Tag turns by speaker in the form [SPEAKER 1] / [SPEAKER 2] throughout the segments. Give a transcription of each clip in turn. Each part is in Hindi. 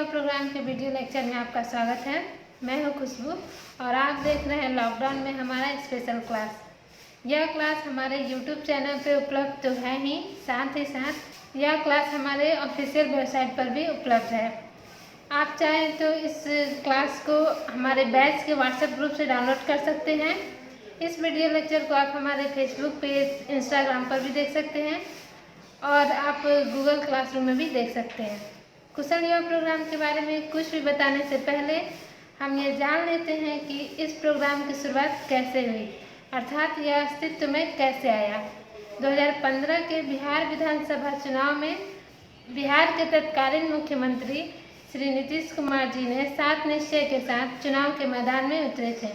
[SPEAKER 1] प्रोग्राम के वीडियो लेक्चर में आपका स्वागत है। मैं हूं खुशबू और आप देख रहे हैं लॉकडाउन में हमारा स्पेशल क्लास। यह क्लास हमारे यूट्यूब चैनल पे उपलब्ध तो है ही साथ यह क्लास हमारे ऑफिशियल वेबसाइट पर भी उपलब्ध है। आप चाहें तो इस क्लास को हमारे बैच के व्हाट्सएप ग्रुप से डाउनलोड कर सकते हैं। इस वीडियो लेक्चर को आप हमारे फेसबुक पेज, इंस्टाग्राम पर भी देख सकते हैं और आप गूगल क्लासरूम में भी देख सकते हैं। कुशल युवा प्रोग्राम के बारे में कुछ भी बताने से पहले हम ये जान लेते हैं कि इस प्रोग्राम की शुरुआत कैसे हुई, अर्थात यह अस्तित्व में कैसे आया। 2015 के बिहार विधानसभा चुनाव में बिहार के तत्कालीन मुख्यमंत्री श्री नीतीश कुमार जी ने 7 निश्चय के साथ चुनाव के मैदान में उतरे थे।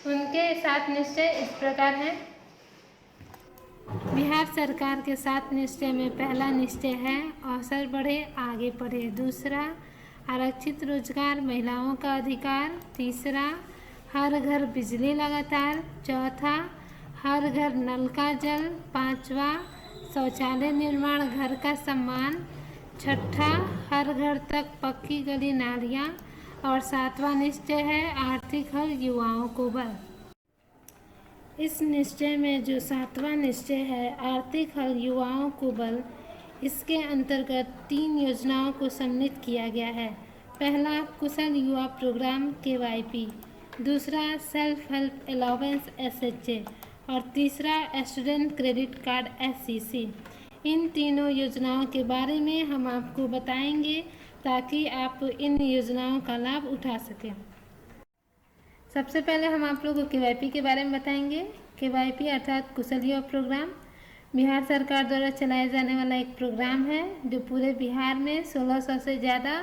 [SPEAKER 1] उनके 7 निश्चय इस प्रकार हैं। बिहार सरकार के 7 निश्चय में पहला निश्चय है अवसर बढ़े आगे बढ़े। दूसरा, आरक्षित रोजगार महिलाओं का अधिकार। तीसरा, हर घर बिजली लगातार। चौथा, हर घर नल का जल। पांचवा, शौचालय निर्माण घर का सम्मान। छठा, हर घर तक पक्की गली नालियाँ। और 7वां निश्चय है आर्थिक हल युवाओं को बल। इस निश्चय में जो 7वां निश्चय है आर्थिक हल युवाओं को बल, इसके अंतर्गत 3 योजनाओं को सम्मिलित किया गया है। पहला, कुशल युवा प्रोग्राम KYP। दूसरा, सेल्फ हेल्प अलाउंस SHA। और तीसरा, स्टूडेंट क्रेडिट कार्ड SCC। इन तीनों योजनाओं के बारे में हम आपको बताएंगे ताकि आप इन योजनाओं का लाभ उठा सकें। सबसे पहले हम आप लोगों को KYP के बारे में बताएंगे। KYP अर्थात कुशल युवा प्रोग्राम बिहार सरकार द्वारा चलाया जाने वाला एक प्रोग्राम है जो पूरे बिहार में 1600 से ज़्यादा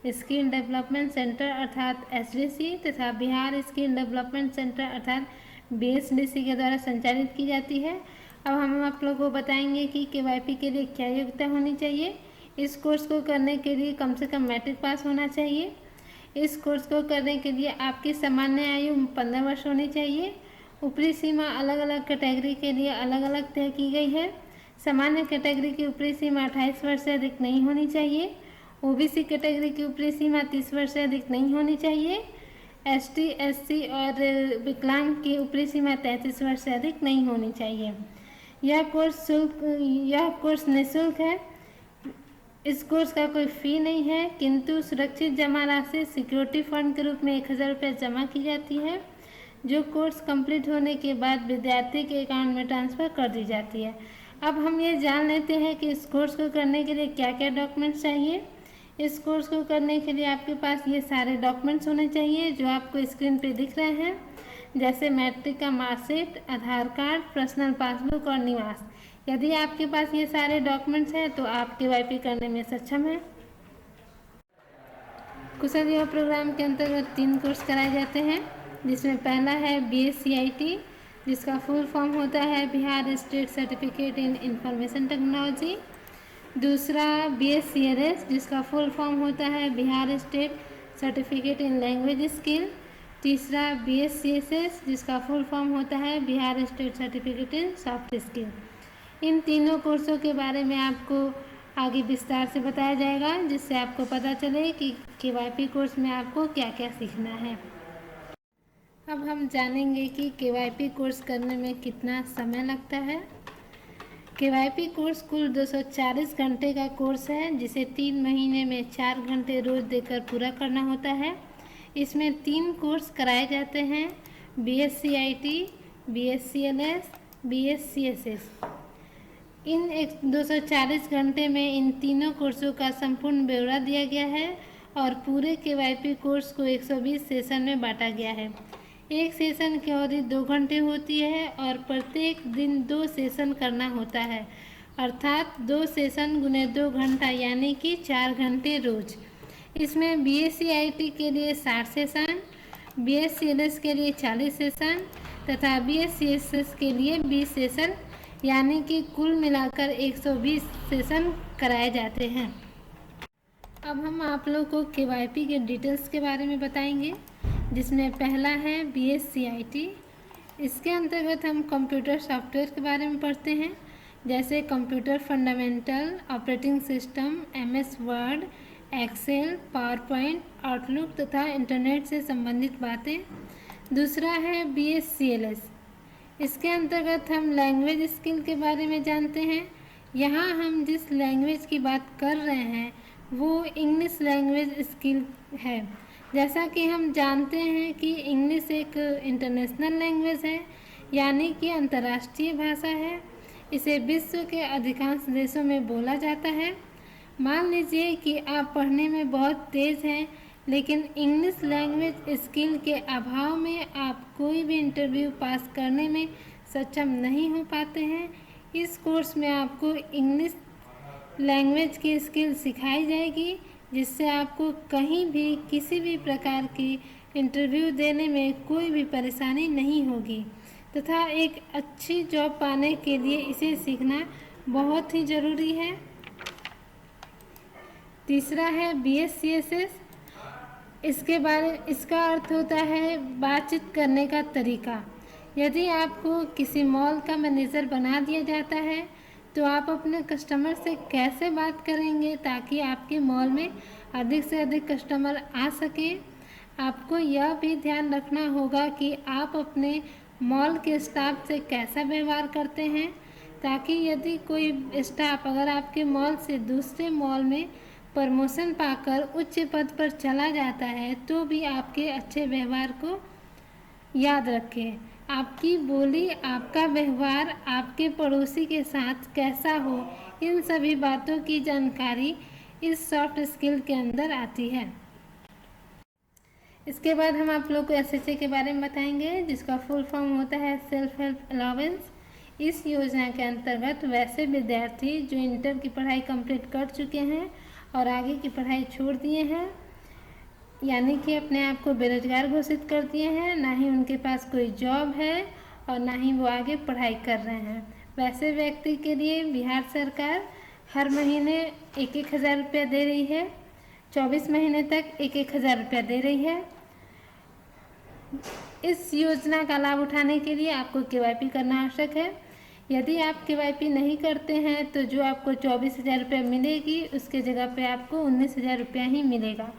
[SPEAKER 1] स्किल डेवलपमेंट सेंटर अर्थात SDC तथा बिहार स्किल डेवलपमेंट सेंटर अर्थात BSDC के द्वारा संचालित की जाती है। अब हम आप लोगों को बताएंगे कि KYP के लिए क्या योग्यता होनी चाहिए। इस कोर्स को करने के लिए कम से कम मैट्रिक पास होना चाहिए। इस कोर्स को करने के लिए आपकी सामान्य आयु 15 वर्ष होनी चाहिए। ऊपरी सीमा अलग अलग कैटेगरी के लिए अलग अलग तय की गई है। सामान्य कैटेगरी की ऊपरी सीमा 28 वर्ष से अधिक नहीं होनी चाहिए। OBC कैटेगरी की ऊपरी सीमा 30 वर्ष से अधिक नहीं होनी चाहिए। ST, SC और विकलांग की ऊपरी सीमा 33 वर्ष से अधिक नहीं होनी चाहिए। यह कोर्स निःशुल्क है। इस कोर्स का कोई फ़ी नहीं है, किंतु सुरक्षित जमा राशि सिक्योरिटी फंड के रूप में 1000 रुपये जमा की जाती है, जो कोर्स कंप्लीट होने के बाद विद्यार्थी के अकाउंट में ट्रांसफ़र कर दी जाती है। अब हम ये जान लेते हैं कि इस कोर्स को करने के लिए क्या क्या डॉक्यूमेंट्स चाहिए। इस कोर्स को करने के लिए आपके पास ये सारे डॉक्यूमेंट्स होने चाहिए जो आपको स्क्रीन पे दिख रहे हैं, जैसे मैट्रिक का मार्कशीट, आधार कार्ड, पर्सनल पासबुक और निवास। यदि आपके पास ये सारे डॉक्यूमेंट्स हैं तो आप KYP करने में सक्षम हैं। कुशल युवा प्रोग्राम के अंतर्गत 3 कोर्स कराए जाते हैं, जिसमें पहला है BSCIT, जिसका फुल फॉर्म होता है Bihar state certificate in information technology. दूसरा BSCLS, जिसका फुल फॉर्म होता है Bihar state certificate in language skill. तीसरा BSCSS, जिसका फुल फॉर्म होता है Bihar state certificate in soft skill. इन तीनों कोर्सों के बारे में आपको आगे विस्तार से बताया जाएगा, जिससे आपको पता चले कि KYP कोर्स में आपको क्या क्या सीखना है। अब हम जानेंगे कि KYP कोर्स करने में कितना समय लगता है। KYP कोर्स कुल 240 घंटे का कोर्स है, जिसे 3 महीने में 4 घंटे रोज देकर पूरा करना होता है। इसमें 3 कोर्स कराए जाते हैं, BSCIT, BSCLS, BSCSS। इन 240 घंटे में इन तीनों कोर्सों का संपूर्ण ब्यौरा दिया गया है और पूरे KYP कोर्स को 120 सेशन में बांटा गया है। एक सेशन की अवधि 2 घंटे होती है और प्रत्येक दिन 2 सेशन करना होता है, अर्थात 2 सेशन गुने 2 घंटा यानी कि 4 घंटे रोज। इसमें BSCIT के लिए 60 सेशन, BSCLS के लिए 40 सेशन तथा BSCSS के लिए 20 सेशन यानी कि कुल मिलाकर 120 सेशन कराए जाते हैं। अब हम आप लोग को KYP के डिटेल्स के बारे में बताएंगे, जिसमें पहला है BSCIT। इसके अंतर्गत हम कंप्यूटर सॉफ्टवेयर के बारे में पढ़ते हैं, जैसे computer fundamental, operating system, MS word, excel, power point, outlook तथा इंटरनेट से संबंधित बातें। दूसरा है BSCLS। इसके अंतर्गत हम लैंग्वेज स्किल के बारे में जानते हैं। यहाँ हम जिस लैंग्वेज की बात कर रहे हैं वो इंग्लिश लैंग्वेज स्किल है। जैसा कि हम जानते हैं कि इंग्लिश एक इंटरनेशनल लैंग्वेज है, यानी कि अंतर्राष्ट्रीय भाषा है। इसे विश्व के अधिकांश देशों में बोला जाता है। मान लीजिए कि आप पढ़ने में बहुत तेज़ हैं, लेकिन इंग्लिश लैंग्वेज स्किल के अभाव में आप कोई भी इंटरव्यू पास करने में सक्षम नहीं हो पाते हैं। इस कोर्स में आपको इंग्लिश लैंग्वेज की स्किल सिखाई जाएगी, जिससे आपको कहीं भी किसी भी प्रकार की इंटरव्यू देने में कोई भी परेशानी नहीं होगी तथा एक अच्छी जॉब पाने के लिए इसे सीखना बहुत ही ज़रूरी है। तीसरा है BSCSS। इसका अर्थ होता है बातचीत करने का तरीका। यदि आपको किसी मॉल का मैनेजर बना दिया जाता है तो आप अपने कस्टमर से कैसे बात करेंगे ताकि आपके मॉल में अधिक से अधिक कस्टमर आ सकें। आपको यह भी ध्यान रखना होगा कि आप अपने मॉल के स्टाफ से कैसा व्यवहार करते हैं, ताकि यदि कोई स्टाफ अगर आपके मॉल से दूसरे मॉल में प्रमोशन पाकर उच्च पद पर चला जाता है तो भी आपके अच्छे व्यवहार को याद रखें। आपकी बोली, आपका व्यवहार आपके पड़ोसी के साथ कैसा हो, इन सभी बातों की जानकारी इस सॉफ्ट स्किल के अंदर आती है। इसके बाद हम आप लोग को SHA के बारे में बताएंगे, जिसका फुल फॉर्म होता है सेल्फ हेल्प अलाउंस। इस योजना के अंतर्गत वैसे विद्यार्थी जो इंटर की पढ़ाई कंप्लीट कर चुके हैं और आगे की पढ़ाई छोड़ दिए हैं, यानी कि अपने आप को बेरोजगार घोषित कर दिए हैं, ना ही उनके पास कोई जॉब है और ना ही वो आगे पढ़ाई कर रहे हैं, वैसे व्यक्ति के लिए बिहार सरकार हर महीने 1,000 रुपया दे रही है। 24 महीने तक 1,000 रुपया दे रही है। इस योजना का लाभ उठाने के लिए आपको KYP करना आवश्यक है। यदि आप KYP नहीं करते हैं तो जो आपको 24,000 रुपया मिलेगी उसके जगह पे आपको 19,000 रुपया ही मिलेगा।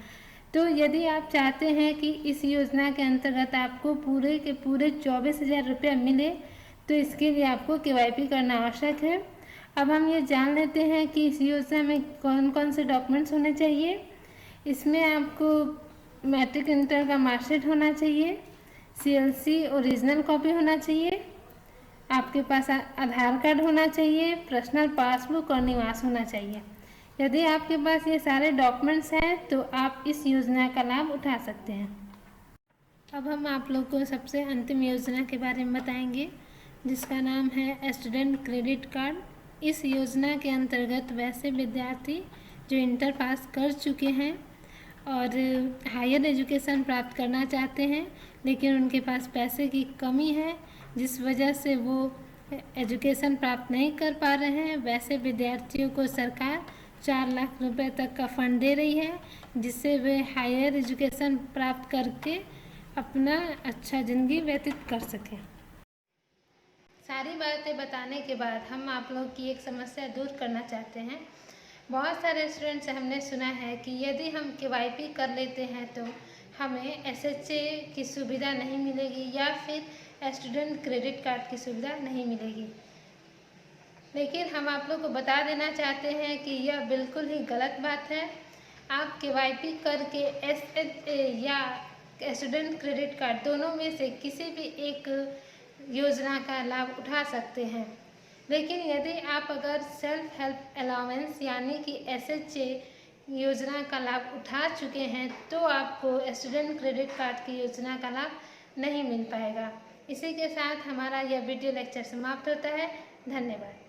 [SPEAKER 1] तो यदि आप चाहते हैं कि इस योजना के अंतर्गत आपको पूरे के पूरे 24,000 रुपया मिले तो इसके लिए आपको KYP करना आवश्यक है। अब हम ये जान लेते हैं कि इस योजना में कौन कौन से डॉक्यूमेंट्स होने चाहिए। इसमें आपको मैट्रिक इंटर का मार्कशीट होना चाहिए, CLC ओरिजिनल कॉपी होना चाहिए, आपके पास आधार कार्ड होना चाहिए, पर्सनल पासबुक और निवास होना चाहिए। यदि आपके पास ये सारे डॉक्यूमेंट्स हैं तो आप इस योजना का लाभ उठा सकते हैं। अब हम आप लोग को सबसे अंतिम योजना के बारे में बताएंगे, जिसका नाम है स्टूडेंट क्रेडिट कार्ड। इस योजना के अंतर्गत वैसे विद्यार्थी जो इंटर पास कर चुके हैं और हायर एजुकेशन प्राप्त करना चाहते हैं, लेकिन उनके पास पैसे की कमी है जिस वजह से वो एजुकेशन प्राप्त नहीं कर पा रहे हैं, वैसे विद्यार्थियों को सरकार 4 लाख रुपए तक का फंड दे रही है, जिससे वे हायर एजुकेशन प्राप्त करके अपना अच्छा ज़िंदगी व्यतीत कर सकें। सारी बातें बताने के बाद हम आप लोग की एक समस्या दूर करना चाहते हैं। बहुत सारे स्टूडेंट से हमने सुना है कि यदि हम KYP कर लेते हैं तो हमें SHA की सुविधा नहीं मिलेगी या फिर स्टूडेंट क्रेडिट कार्ड की सुविधा नहीं मिलेगी। लेकिन हम आप लोग को बता देना चाहते हैं कि यह बिल्कुल ही गलत बात है। आप KYP करके SHA या स्टूडेंट क्रेडिट कार्ड दोनों में से किसी भी एक योजना का लाभ उठा सकते हैं। लेकिन यदि आप अगर सेल्फ हेल्प अलाउंस यानी कि SHA योजना का लाभ उठा चुके हैं तो आपको स्टूडेंट क्रेडिट कार्ड की योजना का लाभ नहीं मिल पाएगा। इसी के साथ हमारा यह वीडियो लेक्चर समाप्त होता है। धन्यवाद।